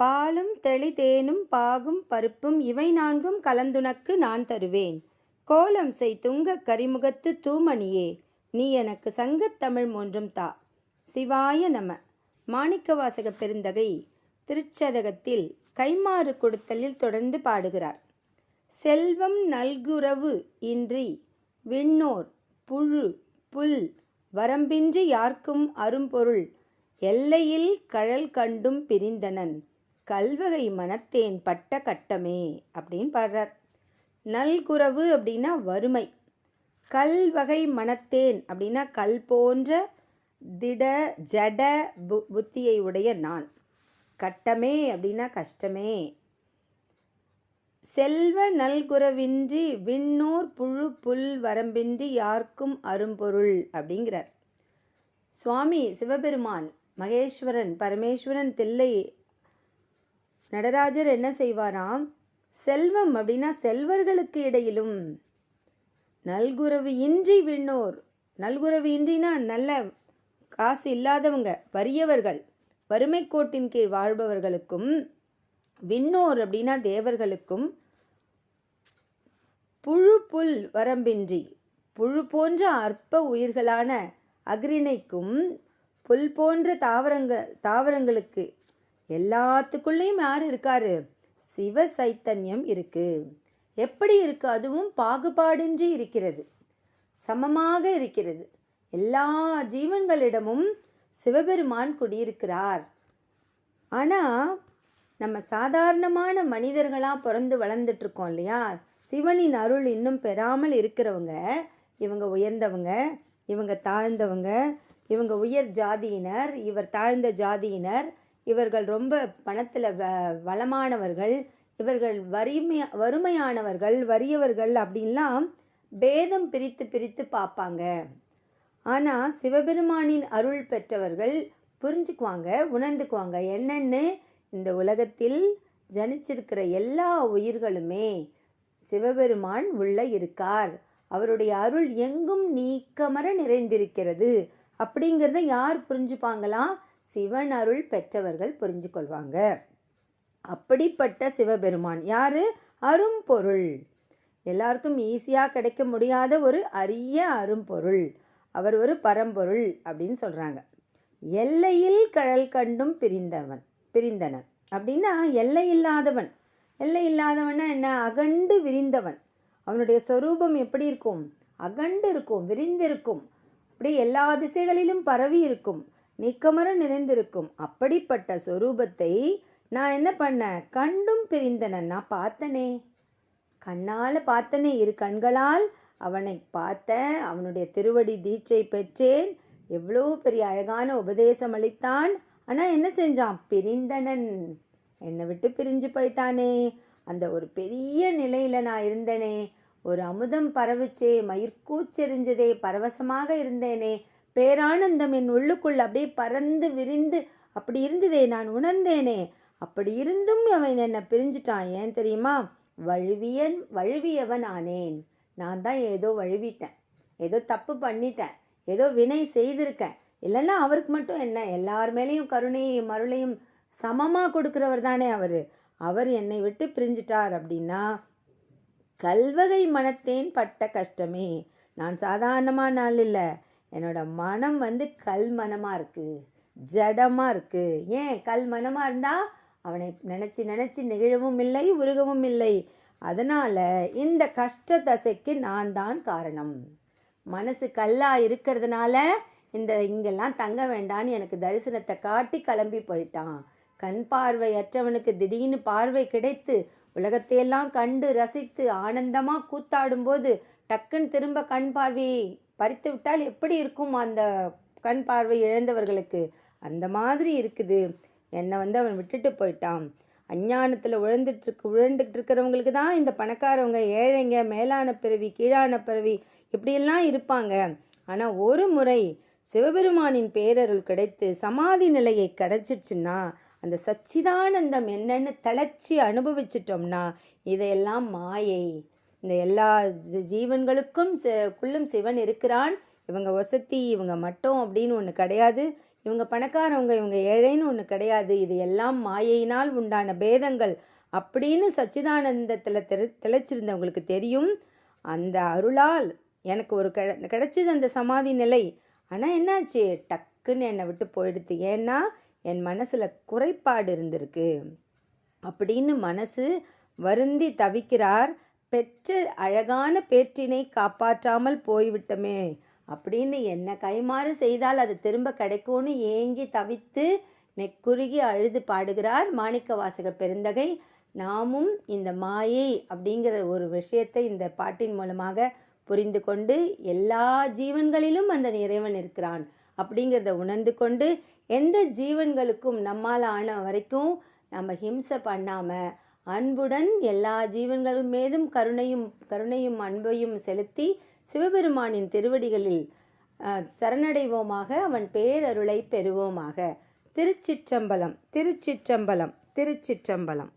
பாலும் தெளிதேனும் பாகும் பருப்பும் இவை நான்கும் கலந்துனக்கு நான் தருவேன். கோலம் செய் துங்கக் கரிமுகத்து தூமணியே, நீ எனக்கு சங்கத்தமிழ் மூன்றும் தா. சிவாய நம. மாணிக்கவாசக பெருந்தகை திருச்சதகத்தில் கைமாறு கொடுத்தலில் தொடர்ந்து பாடுகிறார். செல்வம் நல்குரவு இன்றி விண்ணோர் புழு புல் வரம்பின்றி யார்க்கும் அரும்பொருள் எல்லையில் கழல் கண்டும் பிரிந்தனன் கல்வகை மனத்தேன் பட்ட கட்டமே அப்படின்னு பாடுறார். நல்குரவு அப்படின்னா வறுமை, கல்வகை மனத்தேன் அப்படின்னா கல் போன்ற திட ஜட புத்தியை உடைய நான், கட்டமே அப்படின்னா கஷ்டமே. செல்வ நல்குரவின்றி விண்ணோர் புழு புல் வரம்பின்றி யார்க்கும் அரும்பொருள் அப்படிங்கிறார். சுவாமி சிவபெருமான், மகேஸ்வரன், பரமேஸ்வரன், தில்லை நடராஜர் என்ன செய்வாராம்? செல்வம் அப்படின்னா செல்வர்களுக்கு இடையிலும், நல்குரவு இன்றி விண்ணோர், நல்குரவு இன்றினா நல்ல காசு இல்லாதவங்க, வறியவர்கள், வறுமை கோட்டின் கீழ் வாழ்பவர்களுக்கும், விண்ணோர் அப்படின்னா தேவர்களுக்கும், புழு புல் வரம்பின்றி புழு போன்ற அற்ப உயிர்களான அக்ரிணைக்கும் புல் போன்ற தாவரங்களுக்கு எல்லாத்துக்குள்ளேயும் யார் இருக்காரு? சிவ சைத்தன்யம் இருக்கு. எப்படி இருக்கு? அதுவும் பாகுபாடின்றி இருக்கிறது, சமமாக இருக்கிறது. எல்லா ஜீவன்களிடமும் சிவபெருமான் குடியிருக்கிறார். ஆனால் நம்ம சாதாரணமான மனிதர்களாக பிறந்து வளர்ந்துட்டுருக்கோம் இல்லையா? சிவனின் அருள் இன்னும் பெறாமல் இருக்கிறவங்க, இவங்க உயர்ந்தவங்க, இவங்க தாழ்ந்தவங்க, இவங்க உயர் ஜாதியினர், இவர் தாழ்ந்த ஜாதியினர், இவர்கள் ரொம்ப பணத்தில் வளமானவர்கள், இவர்கள் வறுமையானவர்கள், வறியவர்கள் அப்படின்லாம் பேதம் பிரித்து பிரித்து பார்ப்பாங்க. ஆனால் சிவபெருமானின் அருள் பெற்றவர்கள் புரிஞ்சுக்குவாங்க, உணர்ந்துக்குவாங்க. என்னென்னு, இந்த உலகத்தில் ஜனிச்சிருக்கிற எல்லா உயிர்களுமே சிவபெருமான் உள்ள இருக்கார், அவருடைய அருள் எங்கும் நீக்கமர நிறைந்திருக்கிறது அப்படிங்கிறத யார் புரிஞ்சுப்பாங்களாம்? சிவன் அருள் பெற்றவர்கள் புரிஞ்சு கொள்வாங்க. அப்படிப்பட்ட சிவபெருமான் யாரு? அரும்பொருள். எல்லாருக்கும் ஈஸியாக கிடைக்க முடியாத ஒரு அரிய அரும்பொருள். அவர் ஒரு பரம்பொருள் அப்படின்னு சொல்கிறாங்க. எல்லையில் கழல் கண்டும் பிரிந்தனன் அப்படின்னா எல்லை இல்லாதவன். எல்லை இல்லாதவன்னா என்ன? அகண்டு விரிந்தவன். அவனுடைய சொரூபம் எப்படி இருக்கும்? அகண்டு இருக்கும், விரிந்திருக்கும், அப்படி எல்லா திசைகளிலும் பரவி இருக்கும், நீக்கமர நிறைந்திருக்கும். அப்படிப்பட்ட சொரூபத்தை நான் என்ன பண்ணேன்? கண்டும் பிரிந்தனன். நான் பார்த்தனே, கண்ணால் பார்த்தனே, இரு கண்களால் அவனை பார்த்தேன், அவனுடைய திருவடி தீட்சை பெற்றேன், எவ்வளோ பெரிய அழகான உபதேசம் அளித்தான். ஆனால் என்ன செஞ்சான்? பிரிந்தனன், என்னை விட்டு பிரிஞ்சு போயிட்டானே. அந்த ஒரு பெரிய நிலையில் நான் இருந்தேனே, ஒரு அமுதம் பரவுச்சே, மயிர்கூச்செறிஞ்சதே, பரவசமாக இருந்தேனே, பேரானந்தம் என் உள்ளுக்குள் அப்படியே பறந்து விரிந்து அப்படி இருந்ததே, நான் உணர்ந்தேனே. அப்படி இருந்தும் அவன் என்னை பிரிஞ்சிட்டான். ஏன் தெரியுமா? வழுவியவன் ஆனேன். நான் தான் ஏதோ வழுவிட்டேன், ஏதோ தப்பு பண்ணிட்டேன், ஏதோ வினை செய்திருக்கேன். இல்லைன்னா அவருக்கு மட்டும் என்ன, எல்லார் மேலேயும் கருணையும் அருளையும் சமமாக கொடுக்குறவர் தானே அவர் என்னை விட்டு பிரிஞ்சிட்டார். அப்படின்னா கல்வகை மனத்தேன் பட்ட கஷ்டமே. நான் சாதாரணமான நாள் இல்லை, என்னோட மனம் கல் மனமாக இருக்குது, ஜடமாக இருக்குது. ஏன் கல் மனமாக இருந்தால் அவனை நினச்சி நினச்சி நெகிழவும் இல்லை, உருகவும் இல்லை. அதனால் இந்த கஷ்ட தசைக்கு நான் தான் காரணம். மனசு கல்லாக இருக்கிறதுனால இங்கெல்லாம் தங்க வேண்டான்னு எனக்கு தரிசனத்தை காட்டி கிளம்பி போயிட்டான். கண் பார்வையற்றவனுக்கு திடீர்னு பார்வை கிடைத்து உலகத்தையெல்லாம் கண்டு ரசித்து ஆனந்தமாக கூத்தாடும்போது டக்குன்னு திரும்ப கண் பார்வையை பறித்து விட்டால் எப்படி இருக்கும் அந்த கண் பார்வை இழந்தவர்களுக்கு? அந்த மாதிரி இருக்குது. என்னை அவன் விட்டுட்டு போயிட்டான். அஞ்ஞானத்தில் உழண்டுக்கிட்டு இருக்கிறவங்களுக்கு தான் இந்த பணக்காரவங்க, ஏழைங்க, மேலான பிறவி, கீழான பிறவி இப்படியெல்லாம் இருப்பாங்க. ஆனால் ஒரு முறை சிவபெருமானின் பேரருள் கிடைத்து சமாதி நிலையை கிடைச்சிடுச்சுன்னா, அந்த சச்சிதானந்தம் என்னன்னு தளச்சி அனுபவிச்சிட்டோம்னா, இதையெல்லாம் மாயை, இந்த எல்லா ஜீவன்களுக்கும் குள்ளும் சிவன் இருக்கிறான், இவங்க வசதி, இவங்க மட்டும் அப்படின்னு ஒன்று கிடையாது. இவங்க பணக்காரவங்க, இவங்க ஏழைன்னு ஒன்று கிடையாது, இது எல்லாம் மாயையினால் உண்டான பேதங்கள் அப்படின்னு சச்சிதானந்தத்தில் திளைச்சிருந்தவங்களுக்கு தெரியும். அந்த அருளால் எனக்கு ஒரு கிடைச்சிது அந்த சமாதி நிலை. ஆனால் என்னாச்சு, டக்குன்னு என்னை விட்டு போயிடுது. ஏன்னா என் மனசில் குறைபாடு இருந்திருக்கு அப்படின்னு மனசு வருந்தி தவிக்கிறார். பெற்ற அழகான பேற்றினை காப்பாற்றாமல் போய்விட்டமே அப்படின்னு என்ன கைமாறு செய்தால் அது திரும்ப கிடைக்கும்னு ஏங்கி தவித்து நெக்குருகி அழுது பாடுகிறார் மாணிக்கவாசக பெருந்தகை. நாமும் இந்த மாயை அப்படிங்கிற ஒரு விஷயத்தை இந்த பாட்டின் மூலமாக புரிந்து கொண்டு எல்லா ஜீவன்களிலும் அந்த இறைவன் இருக்கிறான் அப்படிங்கிறத உணர்ந்து கொண்டு எந்த ஜீவன்களுக்கும் நம்மால் ஆன வரைக்கும் நம்ம ஹிம்சை பண்ணாமல் அன்புடன் எல்லா ஜீவன்களும் மீதும் கருணையும் அன்பையும் செலுத்தி சிவபெருமானின் திருவடிகளில் சரணடைவோமாக, அவன் பேரருளை பெறுவோமாக. திருச்சிற்றம்பலம், திருச்சிற்றம்பலம், திருச்சிற்றம்பலம்.